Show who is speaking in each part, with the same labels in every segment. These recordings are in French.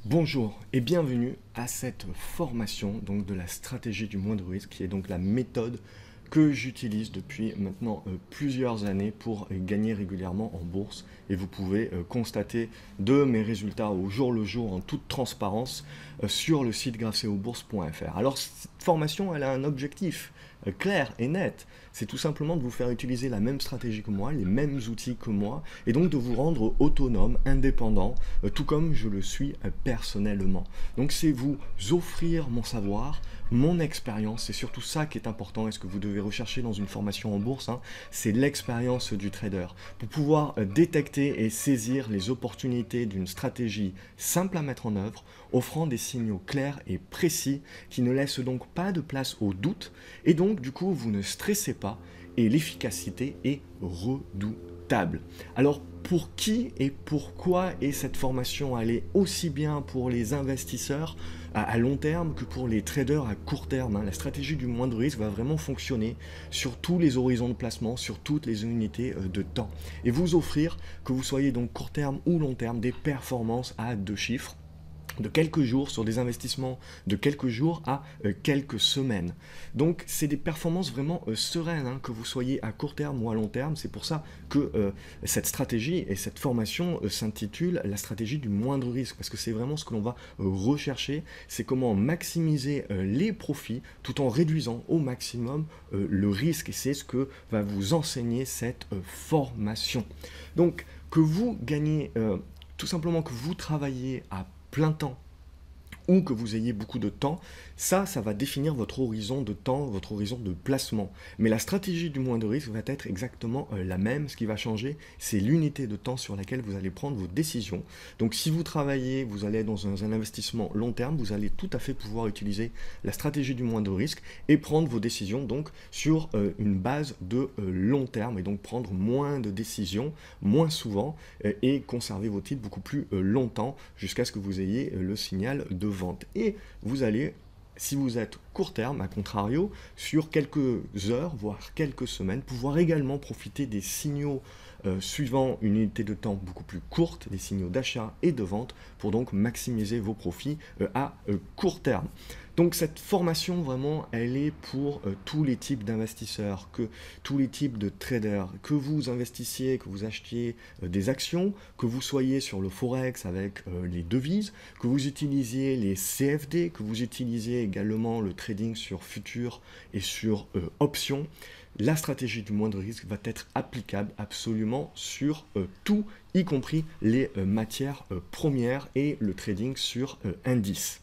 Speaker 1: Bonjour et bienvenue à cette formation donc de la stratégie du moindre risque, qui est donc la méthode que j'utilise depuis maintenant plusieurs années pour gagner régulièrement en bourse. Et vous pouvez constater de mes résultats au jour le jour en toute transparence sur le site grafceobourse.fr. Alors cette formation, elle a un objectif clair et net. C'est tout simplement de vous faire utiliser la même stratégie que moi, les mêmes outils que moi, et donc de vous rendre autonome, indépendant, tout comme je le suis personnellement. Donc c'est vous offrir mon savoir, mon expérience, c'est surtout ça qui est important et ce que vous devez rechercher dans une formation en bourse, c'est l'expérience du trader. Pour pouvoir détecter et saisir les opportunités d'une stratégie simple à mettre en œuvre, offrant des signaux clairs et précis qui ne laissent donc pas de place au doute, et donc du coup vous ne stressez pas et l'efficacité est redoutable. Alors pour qui et pourquoi est cette formation allée aussi bien pour les investisseurs à long terme que pour les traders à court terme? La stratégie du moindre risque va vraiment fonctionner sur tous les horizons de placement, sur toutes les unités de temps, et vous offrir, que vous soyez donc court terme ou long terme, des performances à 2 chiffres de quelques jours, sur des investissements de quelques jours à quelques semaines. Donc c'est des performances vraiment sereines, que vous soyez à court terme ou à long terme. C'est pour ça que cette stratégie et cette formation s'intitule la stratégie du moindre risque, parce que c'est vraiment ce que l'on va rechercher, c'est comment maximiser les profits tout en réduisant au maximum le risque, et c'est ce que va vous enseigner cette formation. Donc que vous gagnez, tout simplement que vous travaillez à plein temps ou que vous ayez beaucoup de temps, ça va définir votre horizon de temps, votre horizon de placement. Mais la stratégie du moindre risque va être exactement la même. Ce qui va changer, c'est l'unité de temps sur laquelle vous allez prendre vos décisions. Donc si vous travaillez, vous allez dans un investissement long terme, vous allez tout à fait pouvoir utiliser la stratégie du moindre risque et prendre vos décisions donc sur une base de long terme, et donc prendre moins de décisions, moins souvent, et conserver vos titres beaucoup plus longtemps jusqu'à ce que vous ayez le signal de vente. Et vous allez, si vous êtes court terme, à contrario, sur quelques heures, voire quelques semaines, pouvoir également profiter des signaux suivant une unité de temps beaucoup plus courte, des signaux d'achat et de vente, pour donc maximiser vos profits à court terme. Donc cette formation, vraiment, elle est pour tous les types d'investisseurs, tous les types de traders, que vous investissiez, que vous achetiez des actions, que vous soyez sur le forex avec les devises, que vous utilisiez les CFD, que vous utilisiez également le trading sur futurs et sur options. La stratégie du moindre risque va être applicable absolument sur tout, y compris les matières premières et le trading sur indices.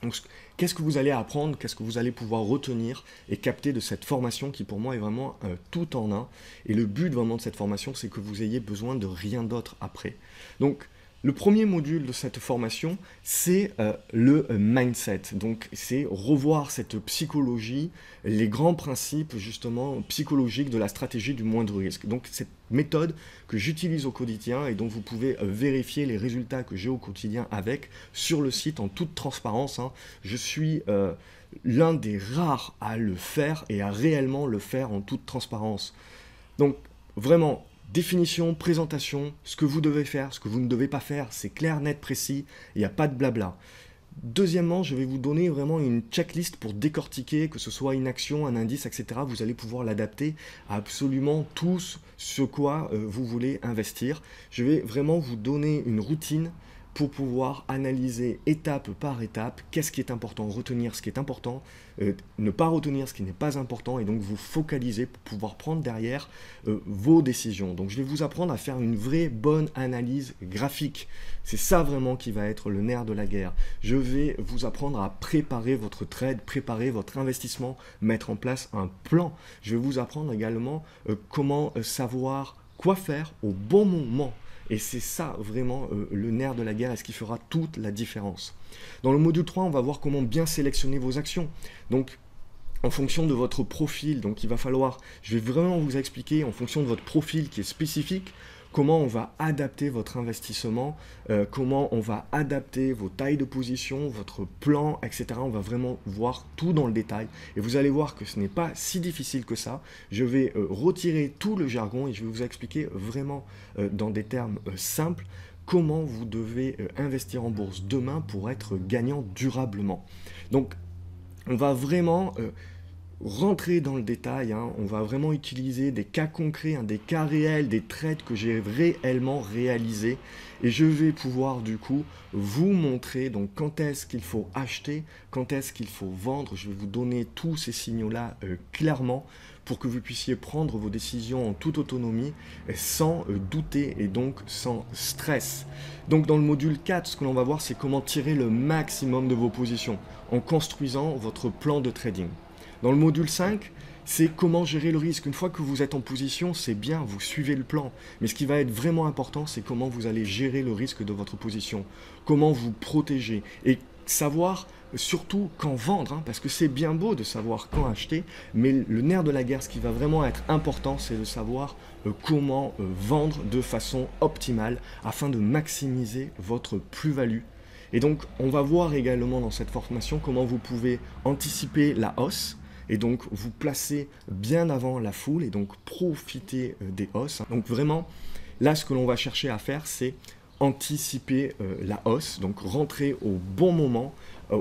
Speaker 1: Donc, qu'est-ce que vous allez apprendre, qu'est-ce que vous allez pouvoir retenir et capter de cette formation qui pour moi est vraiment tout en un. Et le but vraiment de cette formation, c'est que vous ayez besoin de rien d'autre après. Donc le premier module de cette formation, c'est le mindset. Donc c'est revoir cette psychologie, les grands principes justement psychologiques de la stratégie du moindre risque. Donc cette méthode que j'utilise au quotidien et dont vous pouvez vérifier les résultats que j'ai au quotidien avec sur le site en toute transparence. Je suis l'un des rares à le faire et à réellement le faire en toute transparence. Donc vraiment, définition, présentation, ce que vous devez faire, ce que vous ne devez pas faire, c'est clair, net, précis, il n'y a pas de blabla. Deuxièmement, je vais vous donner vraiment une checklist pour décortiquer, que ce soit une action, un indice, etc. Vous allez pouvoir l'adapter à absolument tout ce quoi vous voulez investir. Je vais vraiment vous donner une routine pour pouvoir analyser étape par étape qu'est-ce qui est important, retenir ce qui est important, ne pas retenir ce qui n'est pas important, et donc vous focaliser pour pouvoir prendre derrière vos décisions. Donc je vais vous apprendre à faire une vraie bonne analyse graphique. C'est ça vraiment qui va être le nerf de la guerre. Je vais vous apprendre à préparer votre trade, préparer votre investissement, mettre en place un plan. Je vais vous apprendre également comment savoir quoi faire au bon moment. Et c'est ça vraiment le nerf de la guerre et ce qui fera toute la différence. Dans le module 3, on va voir comment bien sélectionner vos actions. Donc, en fonction de votre profil, donc il va falloir, je vais vraiment vous expliquer en fonction de votre profil qui est spécifique, comment on va adapter votre investissement, comment on va adapter vos tailles de position, votre plan, etc. On va vraiment voir tout dans le détail. Et vous allez voir que ce n'est pas si difficile que ça. Je vais retirer tout le jargon et je vais vous expliquer vraiment dans des termes simples comment vous devez investir en bourse demain pour être gagnant durablement. Donc, on va vraiment rentrer dans le détail, hein. On va vraiment utiliser des cas concrets, hein, des cas réels, des trades que j'ai réellement réalisés, et je vais pouvoir du coup vous montrer donc quand est-ce qu'il faut acheter, quand est-ce qu'il faut vendre. Je vais vous donner tous ces signaux-là clairement pour que vous puissiez prendre vos décisions en toute autonomie, sans douter et donc sans stress. Donc dans le module 4, ce que l'on va voir, c'est comment tirer le maximum de vos positions en construisant votre plan de trading. Dans le module 5, c'est comment gérer le risque. Une fois que vous êtes en position, c'est bien, vous suivez le plan. Mais ce qui va être vraiment important, c'est comment vous allez gérer le risque de votre position, comment vous protéger et savoir surtout quand vendre, hein, parce que c'est bien beau de savoir quand acheter, mais le nerf de la guerre, ce qui va vraiment être important, c'est de savoir comment vendre de façon optimale afin de maximiser votre plus-value. Et donc, on va voir également dans cette formation comment vous pouvez anticiper la hausse, et donc vous placer bien avant la foule et donc profiter des hausses. Donc vraiment, là ce que l'on va chercher à faire, c'est anticiper la hausse, donc rentrer au bon moment,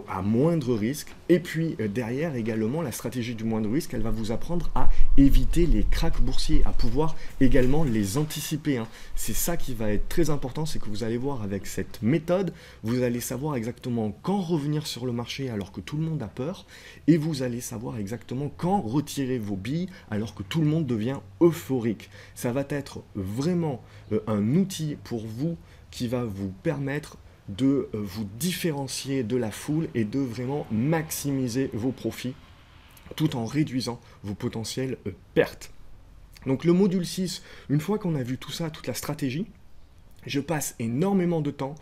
Speaker 1: à moindre risque. Et puis derrière également, la stratégie du moindre risque, elle va vous apprendre à éviter les cracks boursiers, à pouvoir également les anticiper, hein. C'est ça qui va être très important, c'est que vous allez voir avec cette méthode, vous allez savoir exactement quand revenir sur le marché alors que tout le monde a peur, et vous allez savoir exactement quand retirer vos billes alors que tout le monde devient euphorique. Ça va être vraiment un outil pour vous qui va vous permettre de vous différencier de la foule et de vraiment maximiser vos profits tout en réduisant vos potentielles pertes. Donc le module 6, une fois qu'on a vu tout ça, toute la stratégie, je passe énormément de temps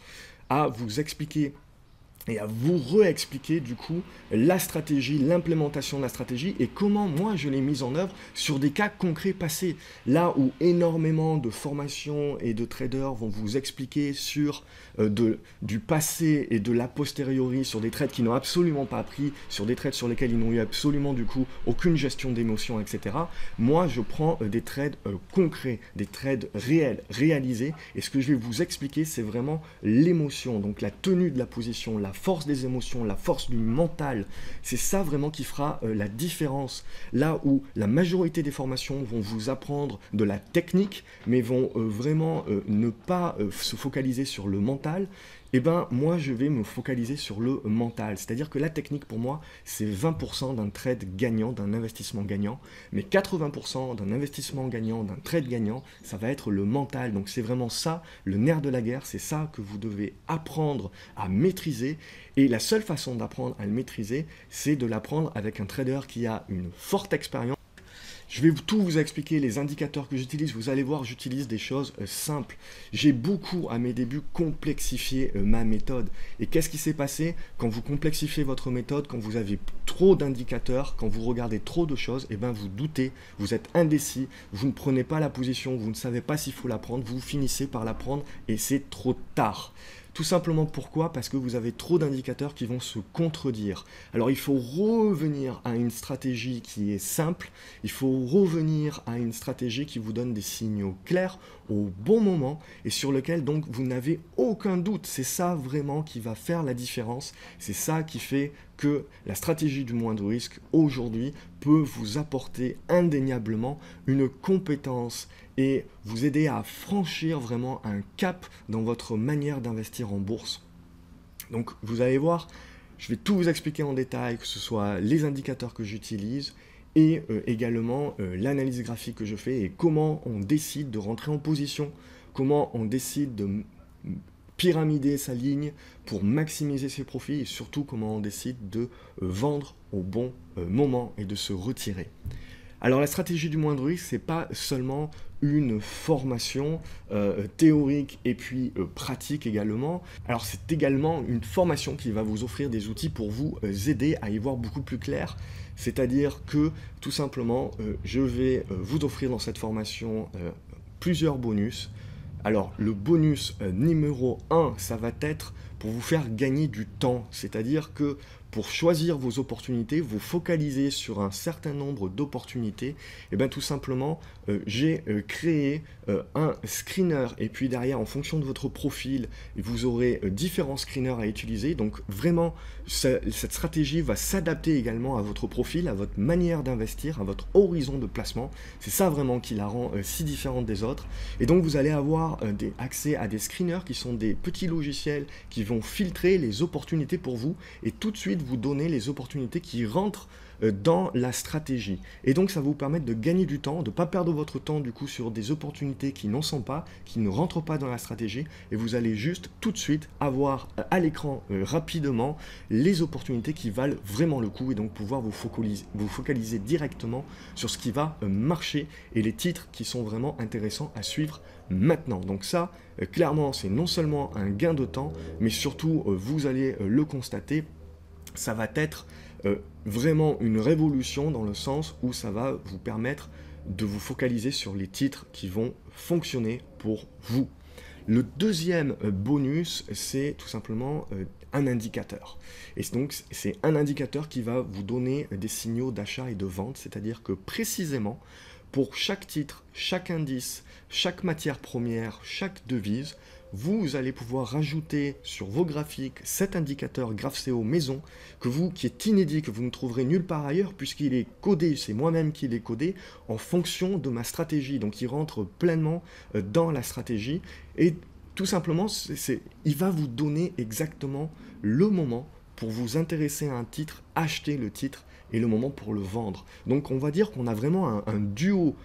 Speaker 1: à vous expliquer et à vous réexpliquer du coup la stratégie, l'implémentation de la stratégie et comment moi je l'ai mise en œuvre sur des cas concrets passés. Là où énormément de formations et de traders vont vous expliquer sur du passé et de l'a posteriori sur des trades qui n'ont absolument pas appris, sur des trades sur lesquels ils n'ont eu absolument du coup aucune gestion d'émotion, etc. Moi je prends des trades concrets, des trades réels, réalisés, et ce que je vais vous expliquer c'est vraiment l'émotion, donc la tenue de la position, la force des émotions, la force du mental. C'est ça vraiment qui fera la différence. Là où la majorité des formations vont vous apprendre de la technique, mais vont vraiment ne pas se focaliser sur le mental, et ben moi je vais me focaliser sur le mental. C'est-à-dire que la technique pour moi, c'est 20% d'un trade gagnant, d'un investissement gagnant, mais 80% d'un investissement gagnant, d'un trade gagnant, ça va être le mental. Donc c'est vraiment ça, le nerf de la guerre, c'est ça que vous devez apprendre à maîtriser. Et la seule façon d'apprendre à le maîtriser, c'est de l'apprendre avec un trader qui a une forte expérience. Je vais tout vous expliquer, les indicateurs que j'utilise. Vous allez voir, j'utilise des choses simples. J'ai beaucoup, à mes débuts, complexifié ma méthode. Et qu'est-ce qui s'est passé quand vous complexifiez votre méthode, quand vous avez trop d'indicateurs, quand vous regardez trop de choses, et ben vous doutez, vous êtes indécis, vous ne prenez pas la position, vous ne savez pas s'il faut la prendre, vous finissez par la prendre et c'est trop tard. Tout simplement pourquoi? Parce que vous avez trop d'indicateurs qui vont se contredire. Alors il faut revenir à une stratégie qui est simple, il faut revenir à une stratégie qui vous donne des signaux clairs au bon moment et sur lequel donc vous n'avez aucun doute. C'est ça vraiment qui va faire la différence, c'est ça qui fait que la stratégie du moindre risque aujourd'hui peut vous apporter indéniablement une compétence et vous aider à franchir vraiment un cap dans votre manière d'investir en bourse. Donc vous allez voir, je vais tout vous expliquer en détail, que ce soit les indicateurs que j'utilise et également l'analyse graphique que je fais et comment on décide de rentrer en position, comment on décide de pyramider sa ligne pour maximiser ses profits et surtout comment on décide de vendre au bon moment et de se retirer. Alors la stratégie du moindre risque, c'est pas seulement une formation théorique et puis pratique également. Alors c'est également une formation qui va vous offrir des outils pour vous aider à y voir beaucoup plus clair. C'est-à-dire que tout simplement, je vais vous offrir dans cette formation plusieurs bonus. Alors le bonus numéro 1, ça va être pour vous faire gagner du temps. C'est-à-dire que pour choisir vos opportunités, vous focaliser sur un certain nombre d'opportunités, et bien tout simplement, j'ai créé un screener, et puis derrière, en fonction de votre profil, vous aurez différents screeners à utiliser. Donc vraiment, cette stratégie va s'adapter également à votre profil, à votre manière d'investir, à votre horizon de placement. C'est ça vraiment qui la rend si différente des autres. Et donc vous allez avoir accès à des screeners qui sont des petits logiciels qui vont filtrer les opportunités pour vous et tout de suite vous donner les opportunités qui rentrent dans la stratégie. Et donc ça va vous permettre de gagner du temps, de ne pas perdre votre temps du coup sur des opportunités qui n'en sont pas, qui ne rentrent pas dans la stratégie, et vous allez juste tout de suite avoir à l'écran rapidement les opportunités qui valent vraiment le coup, et donc pouvoir vous focaliser directement sur ce qui va marcher et les titres qui sont vraiment intéressants à suivre maintenant. Donc ça, clairement, c'est non seulement un gain de temps, mais surtout, vous allez le constater, ça va être vraiment une révolution dans le sens où ça va vous permettre de vous focaliser sur les titres qui vont fonctionner pour vous. Le deuxième bonus, c'est tout simplement un indicateur. Et donc, c'est un indicateur qui va vous donner des signaux d'achat et de vente, c'est-à-dire que précisément, pour chaque titre, chaque indice, chaque matière première, chaque devise, vous allez pouvoir rajouter sur vos graphiques cet indicateur GraphSeo maison qui est inédit, que vous ne trouverez nulle part ailleurs puisqu'il est codé, c'est moi-même qui l'ai codé en fonction de ma stratégie. Donc il rentre pleinement dans la stratégie et tout simplement, il va vous donner exactement le moment pour vous intéresser à un titre, acheter le titre et le moment pour le vendre. Donc on va dire qu'on a vraiment un duo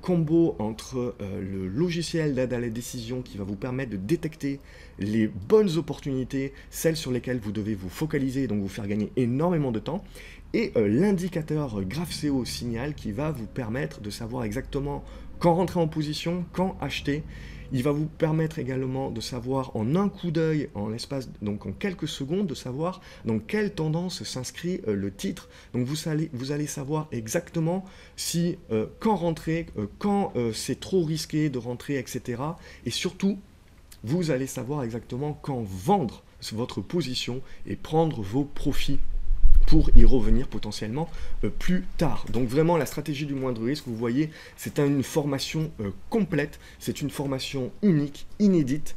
Speaker 1: combo entre le logiciel d'aide à la décision qui va vous permettre de détecter les bonnes opportunités, celles sur lesquelles vous devez vous focaliser et donc vous faire gagner énormément de temps, et l'indicateur GraphSeo Signal qui va vous permettre de savoir exactement quand rentrer en position, quand acheter. Il va vous permettre également de savoir en un coup d'œil, en quelques secondes, de savoir dans quelle tendance s'inscrit le titre. Donc vous allez savoir exactement si quand rentrer, quand c'est trop risqué de rentrer, etc. Et surtout, vous allez savoir exactement quand vendre votre position et prendre vos profits pour y revenir potentiellement plus tard. Donc vraiment la stratégie du moindre risque, vous voyez, c'est une formation complète, c'est une formation unique, inédite.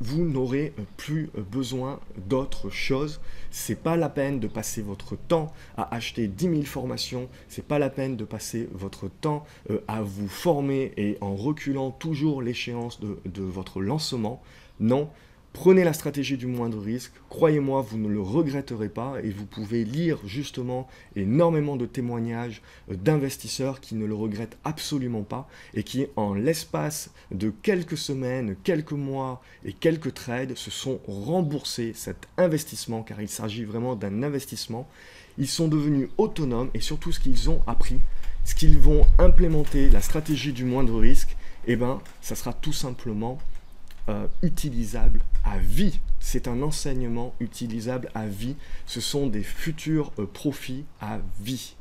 Speaker 1: Vous n'aurez plus besoin d'autre chose. C'est pas la peine de passer votre temps à acheter 10 000 formations, c'est pas la peine de passer votre temps à vous former et en reculant toujours l'échéance de votre lancement. Non. Prenez la stratégie du moindre risque, croyez-moi, vous ne le regretterez pas et vous pouvez lire justement énormément de témoignages d'investisseurs qui ne le regrettent absolument pas et qui, en l'espace de quelques semaines, quelques mois et quelques trades, se sont remboursés cet investissement, car il s'agit vraiment d'un investissement. Ils sont devenus autonomes et surtout ce qu'ils ont appris, ce qu'ils vont implémenter, la stratégie du moindre risque, et ben, ça sera tout simplement utilisable à vie. C'est un enseignement utilisable à vie. Ce sont des futurs profits à vie.